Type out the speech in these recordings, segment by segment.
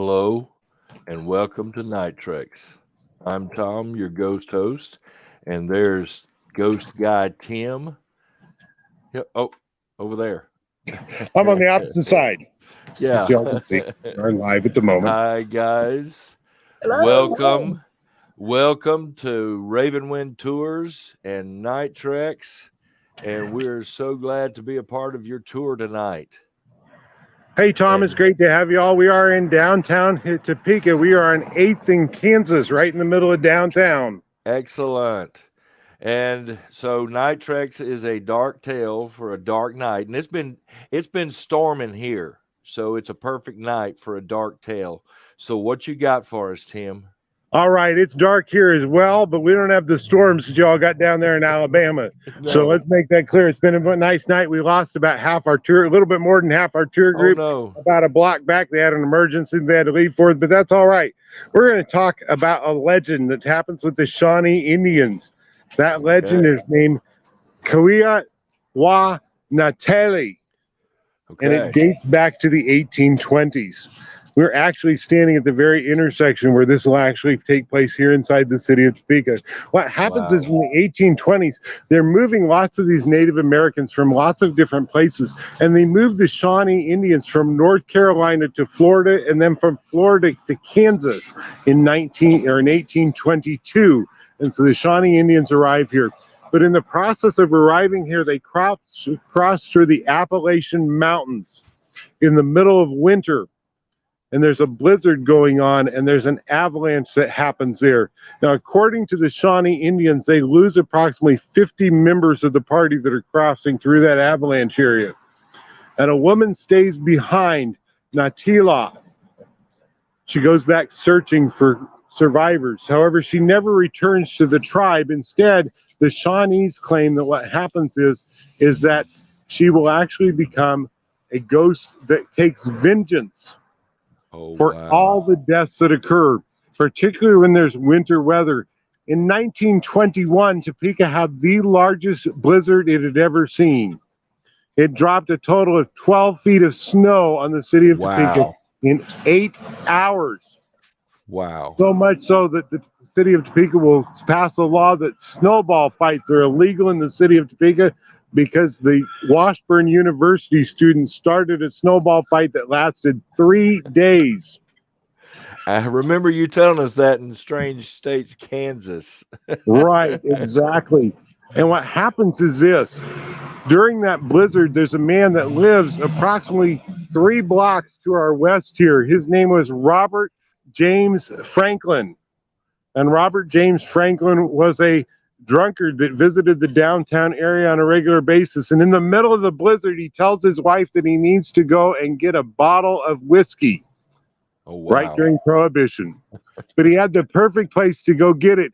Hello, and welcome to Night Treks. I'm Tom, your ghost host, and there's ghost guy Tim. Oh, over there. I'm on the opposite side. Yeah. As y'all can see, we're live at the moment. Hi, guys. Hello. Welcome to Ravenwynd Tours and Night Treks, and we're so glad to be a part of your tour tonight. Hey, Tom, it's great to have you all. We are in downtown Topeka. We are on 8th in Kansas, right in the middle of downtown. Excellent. And so Night Treks is a dark tale for a dark night, and it's been storming here, so it's a perfect night for a dark tale. So what you got for us, Tim? All right, it's dark here as well, but we don't have the storms that y'all got down there in Alabama. No. So let's make that clear. It's been a nice night. We lost about half our tour, a little bit more than half our tour group. Oh, no. About a block back. They had an emergency they had to leave for, but that's all right. We're going to talk about a legend that happens with the Shawnee Indians. That legend is named Kawia Wa Nateli, and it dates back to the 1820s. We're actually standing at the very intersection where this will actually take place here inside the city of Topeka. What happens is in the 1820s, they're moving lots of these Native Americans from lots of different places, and they moved the Shawnee Indians from North Carolina to Florida, and then from Florida to Kansas in 1822. And so the Shawnee Indians arrive here. But in the process of arriving here, they crossed through the Appalachian Mountains in the middle of winter. And there's a blizzard going on, and there's an avalanche that happens there. Now, according to the Shawnee Indians, they lose approximately 50 members of the party that are crossing through that avalanche area. And a woman stays behind, Natila. She goes back searching for survivors. However, she never returns to the tribe. Instead, the Shawnees claim that what happens is that she will actually become a ghost that takes vengeance for all the deaths that occur, particularly when there's winter weather. In 1921, Topeka had the largest blizzard it had ever seen. It dropped a total of 12 feet of snow on the city of Topeka in 8 hours. Wow. So much so that the city of Topeka will pass a law that snowball fights are illegal in the city of Topeka, because the Washburn University students started a snowball fight that lasted 3 days. I remember you telling us that in Strange States, Kansas. Right, exactly. And what happens is this. During that blizzard, there's a man that lives approximately 3 blocks to our west here. His name was Robert James Franklin. And Robert James Franklin was a drunkard that visited the downtown area on a regular basis, and in the middle of the blizzard he tells his wife that he needs to go and get a bottle of whiskey. Right during Prohibition. But he had the perfect place to go get it.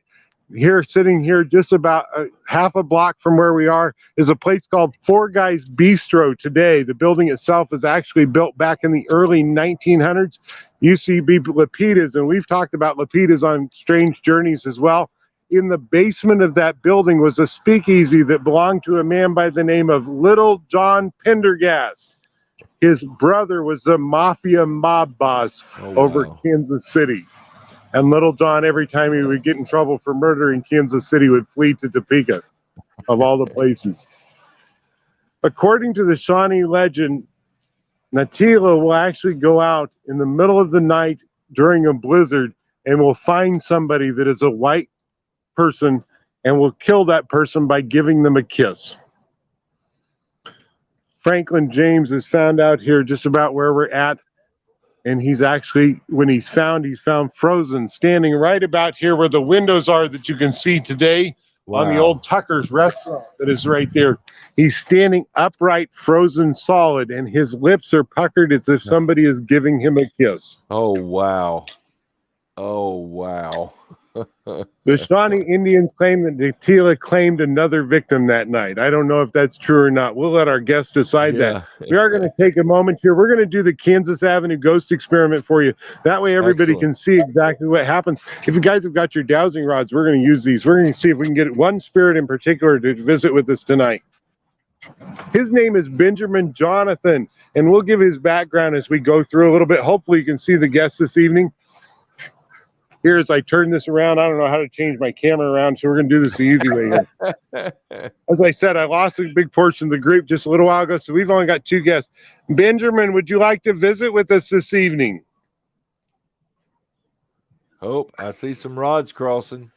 Here, sitting here just about half a block from where we are, is a place called Four Guys Bistro today. The building itself is actually built back in the early 1900s. Used to be Lapitas, and we've talked about Lapitas on Strange Journeys as well. In the basement of that building was a speakeasy that belonged to a man by the name of Little John Pendergast. His brother was the mafia mob boss over Kansas City. And Little John, every time he would get in trouble for murder in Kansas City, would flee to Topeka, of all the places. According to the Shawnee legend, Natila will actually go out in the middle of the night during a blizzard and will find somebody that is a white person and will kill that person by giving them a kiss. Franklin James is found out here just about where we're at, and he's actually, when he's found frozen, standing right about here where the windows are that you can see today on the old Tucker's restaurant that is right there. He's standing upright, frozen solid, and his lips are puckered as if somebody is giving him a kiss. Oh, wow. Oh, wow. The Shawnee Indians claim that Natila claimed another victim that night. I don't know if that's true or not. We'll let our guests decide that. We are going to take a moment here. We're going to do the Kansas Avenue ghost experiment for you. That way everybody can see exactly what happens. If you guys have got your dowsing rods, we're going to use these. We're going to see if we can get one spirit in particular to visit with us tonight. His name is Benjamin Jonathan, and we'll give his background as we go through a little bit. Hopefully you can see the guests this evening. Here, as I turn this around, I don't know how to change my camera around, so we're going to do this the easy way here. As I said, I lost a big portion of the group just a little while ago, so we've only got 2 guests. Benjamin, would you like to visit with us this evening? Oh, I see some rods crossing.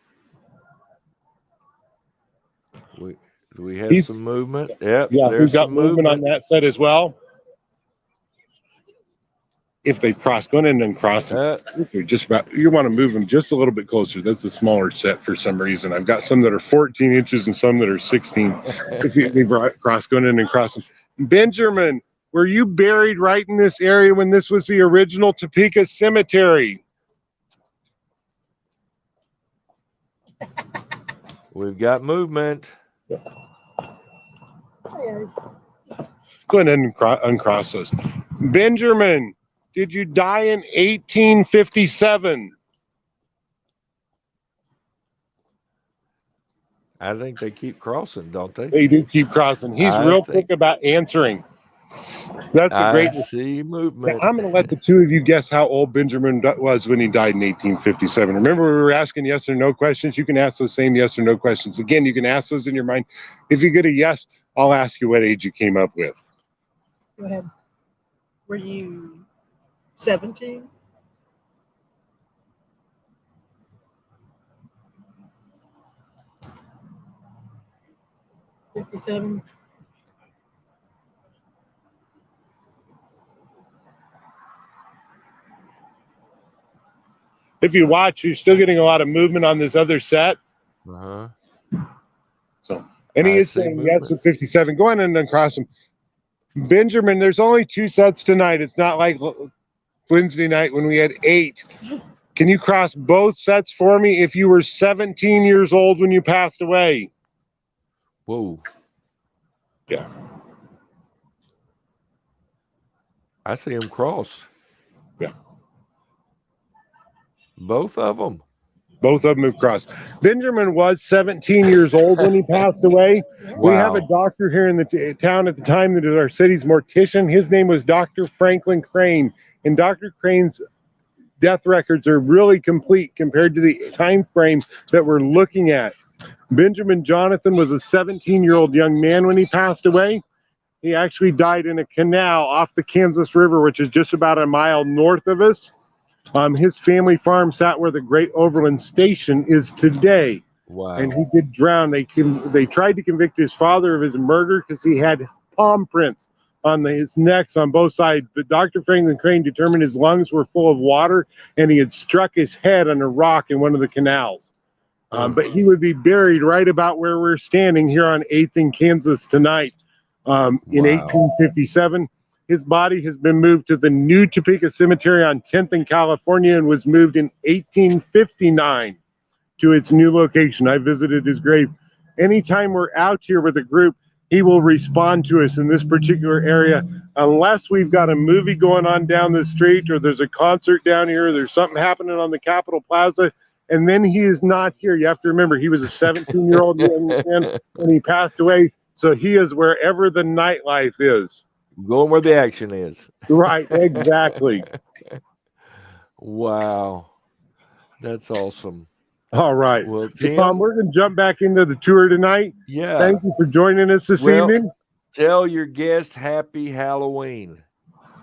We have some movement. Yep, Yeah, there's we've got some movement on that side as well. If they cross, go in and then cross them. If you're just about, you want to move them just a little bit closer. That's a smaller set for some reason. I've got some that are 14 inches and some that are 16. If you've crossed, go in and cross them. Benjamin, were you buried right in this area when this was the original Topeka cemetery? We've got movement. Go ahead and uncross those. Benjamin, did you die in 1857? I think they keep crossing, don't they? They do keep crossing. He's real quick about answering. That's a great. I see movement. Now, I'm going to let the 2 of you guess how old Benjamin was when he died in 1857. Remember, we were asking yes or no questions. You can ask those same yes or no questions. Again, you can ask those in your mind. If you get a yes, I'll ask you what age you came up with. Go ahead. Were you 17? $57. If you watch, you're still getting a lot of movement on this other set. Uh-huh. So, and he is saying yes with 57. Go on and uncross him. Benjamin, there's only 2 sets tonight. It's not like Wednesday night when we had 8. Can you cross both sets for me if you were 17 years old when you passed away? Whoa. Yeah. I see them cross. Yeah. Both of them. Both of them have crossed. Benjamin was 17 years old when he passed away. Wow. We have a doctor here in the town at the time that is our city's mortician. His name was Dr. Franklin Crane. And Dr. Crane's death records are really complete compared to the time frame that we're looking at. Benjamin Jonathan was a 17-year-old young man when he passed away. He actually died in a canal off the Kansas River, which is just about a mile north of us. His family farm sat where the Great Overland Station is today. Wow. And he did drown. They tried to convict his father of his murder because he had palm prints on his necks on both sides. But Dr. Franklin Crane determined his lungs were full of water and he had struck his head on a rock in one of the canals. But he would be buried right about where we're standing here on 8th in Kansas tonight in 1857. His body has been moved to the new Topeka Cemetery on 10th in California and was moved in 1859 to its new location. I visited his grave. Anytime we're out here with a group, he will respond to us in this particular area, unless we've got a movie going on down the street or there's a concert down here, or there's something happening on the Capitol Plaza, and then he is not here. You have to remember, he was a 17-year-old young man when he passed away, so he is wherever the nightlife is. Going where the action is. Right, exactly. Wow. That's awesome. All right. Well, Tom, we're going to jump back into the tour tonight. Yeah. Thank you for joining us this evening. Tell your guests happy Halloween.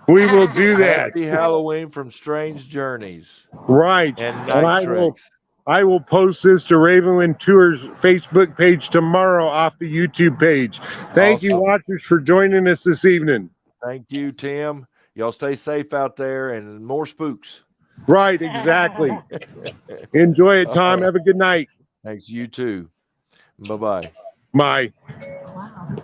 We will do that. Happy Halloween from Strange Journeys. Right. And Night Treks. I will post this to Ravenwynd Tours Facebook page tomorrow off the YouTube page. Thank you, watchers, for joining us this evening. Thank you, Tim. Y'all stay safe out there and more spooks. Right, exactly. Enjoy it, Tom. Have a good night. Thanks. You too. Bye-bye. Bye. Wow.